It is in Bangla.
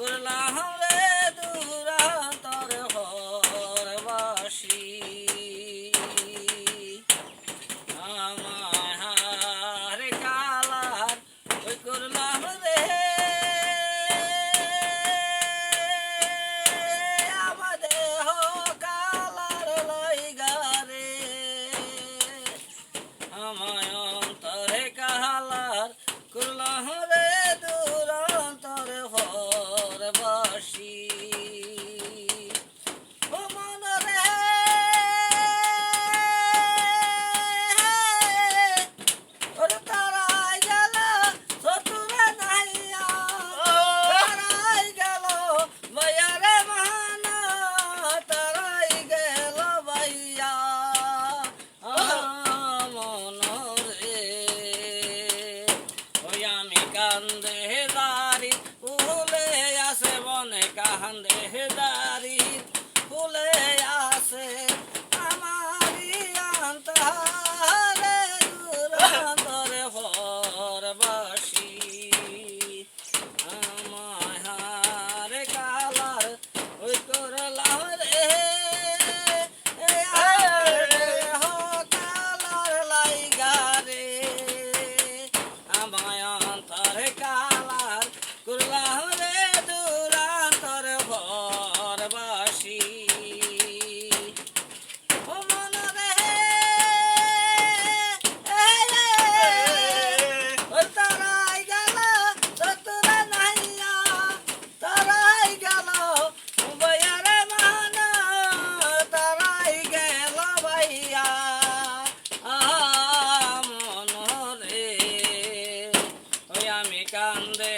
করলাম রে দূরান্তর হরবাসী আমার কালার ওই করলাম রে আমাদের কালার লাইগা রে আমায় অন্তরে কালার করলাম রে দূরান্তর হরবাসী ও মন রে ওরে তারাই গেল চতুরে নাইয়া তারাই গেল ভাইয়া রে মানা তারাই গেল ভাইয়া মন রে ওই আমি কান্দে দারি ফুলে আসে বনে কান্দে দারি ফুলে আসে আমারি অন্তরে দূরান্তরে হরবাসী আমার কালার ওই করলাম রে কালার লাইগা রে আমায় অন্তরে কালার করলাম রে দূরান্তর হরবাসী ও মন রে ওই তারাই গেল চতুরে নাইয়া তারাই গেল ভাইয়া রে মানা তারাই গেল ভাইয়া মন রে ওই আমি কান্দে